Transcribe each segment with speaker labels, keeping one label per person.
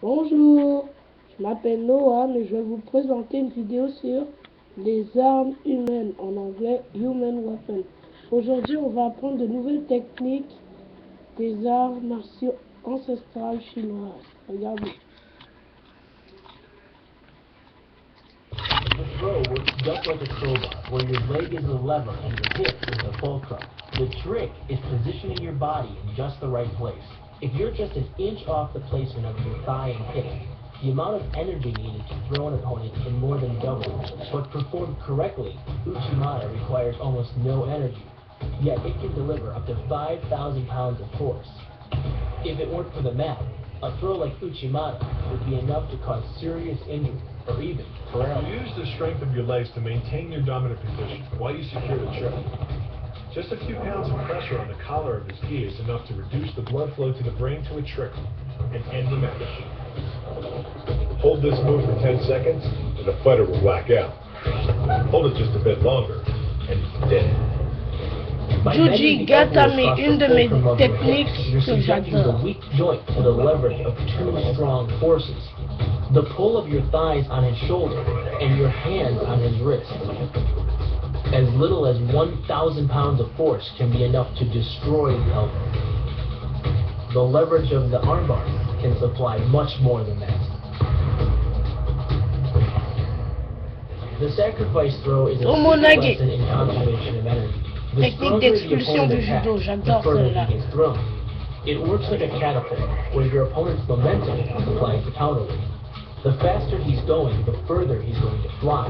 Speaker 1: Bonjour, je m'appelle Noam et je vais vous présenter une vidéo sur les armes humaines, en anglais Human Weapons. Aujourd'hui, on va apprendre de nouvelles techniques des arts martiaux ancestrales chinoises. Regardez.
Speaker 2: The throw works just like a crowbar, where your leg is the lever and your hip is the fulcrum. The trick is positioning your body in just the right place. If you're just an inch off the placement of your thigh and hip, the amount of energy needed to throw an opponent can more than double. But performed correctly, Uchimata requires almost no energy, yet it can deliver up to 5,000 pounds of force. If it weren't for the math, a throw like Uchimata would be enough to cause serious injury, or even paralysis.
Speaker 3: Use the strength of your legs to maintain your dominant position while you secure the trip. Just a few pounds of pressure on the collar of his gi is enough to reduce the blood flow to the brain to a trickle and end the match. Hold this move for 10 seconds and the fighter will black out. Hold it just a bit longer and he's dead.
Speaker 1: Juji Gatami, une de mes techniques que j'adore.
Speaker 2: The weak joint to the leverage of two strong forces. The pull of your thighs on his shoulder and your hands on his wrist. As little as 1,000 pounds of force can be enough to destroy the elbow. The leverage of the armbar can supply much more than that. The sacrifice throw is a simple lesson in conservation of energy. The
Speaker 1: Technique d'expulsion du judo, j'adore celle-là.
Speaker 2: It works like a catapult, where your opponent's momentum applies the counterweight. The faster he's going, the further he's going to fly,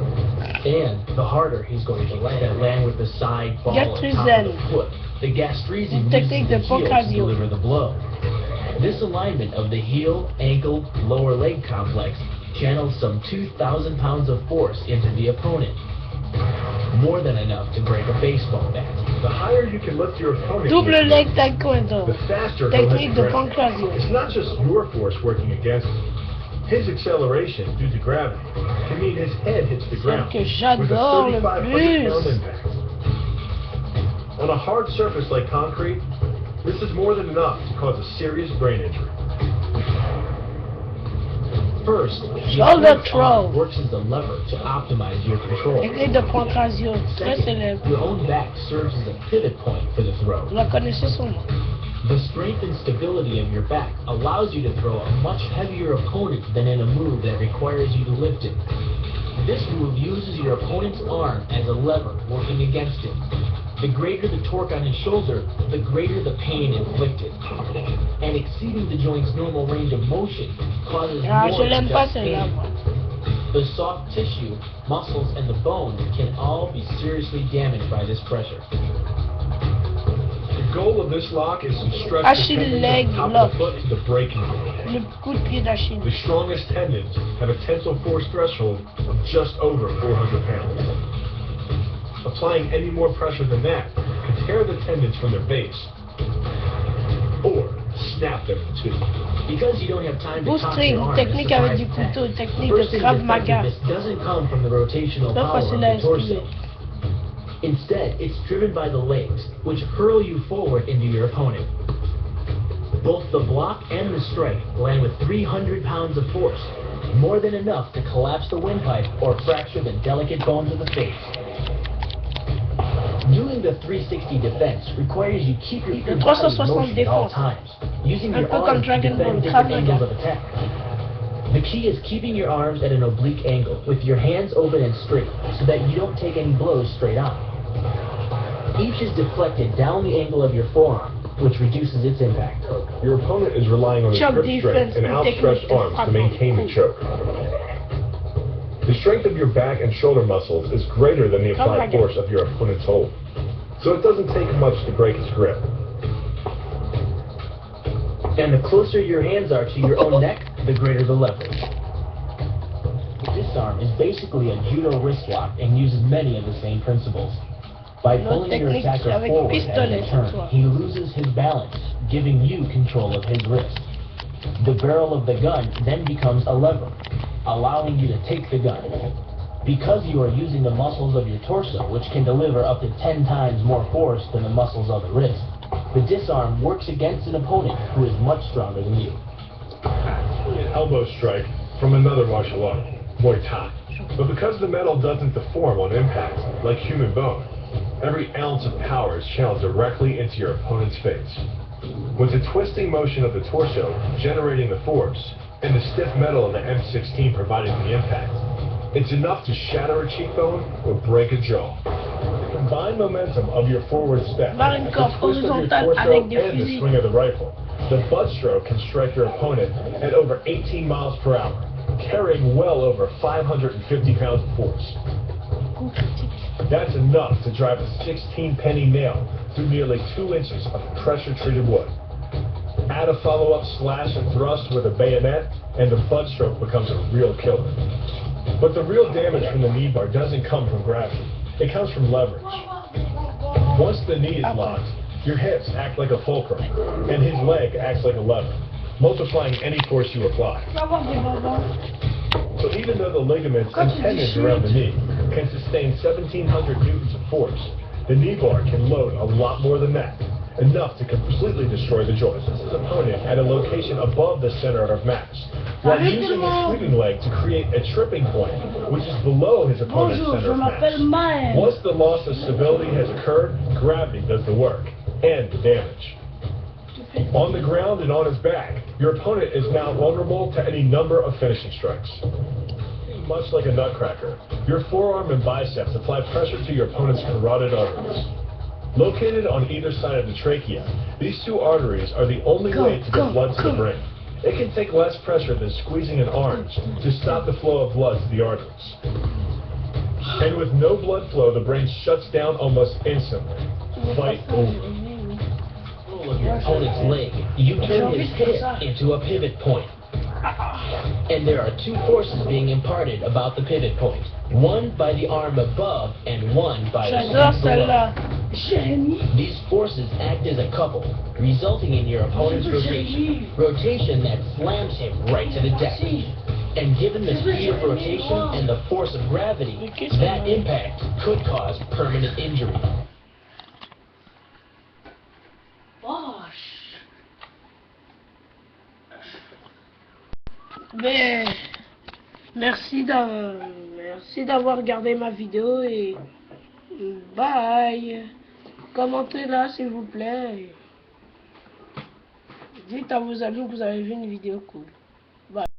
Speaker 2: and the harder he's going to land with the side ball on top of the foot. The gastrizi uses the heel to deliver the blow. This alignment of the heel, ankle, lower leg complex channels some 2,000 pounds of force into the opponent. More than enough to break a baseball bat.
Speaker 3: The higher you can lift your opponent,
Speaker 1: Double leg taekwondo.
Speaker 3: the faster he'll hit
Speaker 1: Technique
Speaker 3: the
Speaker 1: de
Speaker 3: ground.
Speaker 1: pancrazio.
Speaker 3: It's not just your force working against him. His acceleration due to gravity can mean his head hits the ground
Speaker 1: que
Speaker 3: with a
Speaker 1: j'adore le
Speaker 3: 3,500-pound
Speaker 1: plus.
Speaker 3: impact. On a hard surface like concrete, this is more than enough to cause a serious brain injury.
Speaker 2: First,
Speaker 1: Shoulder throw.
Speaker 2: works as a lever to optimize your control.
Speaker 1: Technique de pancrazio, très
Speaker 2: Second,
Speaker 1: célèbre.
Speaker 2: your own back serves as a pivot point for the throw.
Speaker 1: Vous la connaissez sûrement.
Speaker 2: The strength and stability of your back allows you to throw a much heavier opponent than in a move that requires you to lift it. This move uses your opponent's arm as a lever working against him. The greater the torque on his shoulder, the greater the pain inflicted. And exceeding the joint's normal range of motion causes more
Speaker 1: Je l'aime
Speaker 2: than
Speaker 1: pas
Speaker 2: just
Speaker 1: celle-là,
Speaker 2: pain.
Speaker 1: moi.
Speaker 2: The soft tissue, muscles, and the bone can all be seriously damaged by this pressure.
Speaker 3: The goal of this lock is to stretch the
Speaker 1: Achille
Speaker 3: tendons
Speaker 1: leg
Speaker 3: on top
Speaker 1: lock.
Speaker 3: of the foot to the breaking point.
Speaker 1: Le coup de pied d'Achille.
Speaker 3: The strongest tendons have a tensile force threshold of just over 400 pounds. Applying any more pressure than that could tear the tendons from their base or snap them in two.
Speaker 2: Because you don't have time to cock
Speaker 1: Boostring,
Speaker 2: your arm,
Speaker 1: technique avec du couteau, technique de Krav Maga.
Speaker 2: doesn't come from the rotational
Speaker 1: Pas
Speaker 2: power of
Speaker 1: facile à
Speaker 2: the torso.
Speaker 1: esquiver.
Speaker 2: Instead, it's driven by the legs, which hurl you forward into your opponent. Both the block and the strike land with 300 pounds of force, more than enough to collapse the windpipe or fracture the delicate bones of the face. Doing the 360 defense requires you keep your body in
Speaker 1: 360
Speaker 2: motion at all
Speaker 1: défense.
Speaker 2: times, using
Speaker 1: Un
Speaker 2: your
Speaker 1: peu comme
Speaker 2: arms to
Speaker 1: Dragon Ball,
Speaker 2: defend
Speaker 1: Krav
Speaker 2: different
Speaker 1: Maga.
Speaker 2: angles of attack. The key is keeping your arms at an oblique angle with your hands open and straight so that you don't take any blows straight on. Each is deflected down the angle of your forearm, which reduces its impact.
Speaker 3: Your opponent is relying on his
Speaker 1: Choke
Speaker 3: grip
Speaker 1: defense
Speaker 3: strength and
Speaker 1: and
Speaker 3: outstretched
Speaker 1: technique
Speaker 3: arms to
Speaker 1: de
Speaker 3: maintain the choke. The strength of your back and shoulder muscles is greater than the applied force of your opponent's hold, so it doesn't take much to break his grip.
Speaker 2: And the closer your hands are to your own neck, the greater the leverage. This arm is basically a judo wrist lock and uses many of the same principles. By pulling your attacker forward as they turn, he loses his balance, giving you control of his wrist. The barrel of the gun then becomes a lever, allowing you to take the gun. Because you are using the muscles of your torso, which can deliver up to 10 times more force than the muscles of the wrist, the disarm works against an opponent who is much stronger than you.
Speaker 3: elbow strike from another martial art, Muay Thai. But because the metal doesn't deform on impact, like human bone, every ounce of power is channeled directly into your opponent's face. With the twisting motion of the torso generating the force, and the stiff metal of the M16 providing the impact, it's enough to shatter a cheekbone or break a jaw. The combined momentum of your forward step,
Speaker 1: Barre une
Speaker 3: the
Speaker 1: corde
Speaker 3: twist of your
Speaker 1: horizontale
Speaker 3: torso,
Speaker 1: avec des
Speaker 3: and the
Speaker 1: fusils.
Speaker 3: swing of the rifle, the butt stroke can strike your opponent at over 18 miles per hour, carrying well over 550 pounds of force. That's enough to drive a 16-penny nail through nearly 2 inches of pressure-treated wood. Add a follow-up slash and thrust with a bayonet, and the butt stroke becomes a real killer. But the real damage from the knee bar doesn't come from gravity. It comes from leverage. Once the knee is locked, your hips act like a fulcrum, and his leg acts like a lever, multiplying any force you apply. So even though the ligaments and tendons around the knee can sustain 1,700 newtons of force, the knee bar can load a lot more than that, enough to completely destroy the joint. This is opponent at a location above the center of mass, while using his sweeping leg to create a tripping point, which is below his opponent's center of mass. Once the loss of stability has occurred, gravity does the work, and the damage. On the ground and on his back, your opponent is now vulnerable to any number of finishing strikes. Much like a nutcracker, your forearm and biceps apply pressure to your opponent's carotid arteries. Located on either side of the trachea, these two arteries are the only way to get blood to the brain. It can take less pressure than squeezing an orange to stop the flow of blood to the arteries. And with no blood flow, the brain shuts down almost instantly. Fight over.
Speaker 2: Of your opponent's leg, you turn his hip into a pivot point. And there are 2 forces being imparted about the pivot point. One by the arm above and one by the arm below. These forces act as a couple, resulting in your opponent's rotation. Rotation that slams him right to the deck. And given the speed of rotation and the force of gravity, that impact could cause permanent injury.
Speaker 1: Mais merci d'avoir regardé ma vidéo et bye. Commentez là s'il vous plaît. Dites à vos amis que vous avez vu une vidéo cool. Bye.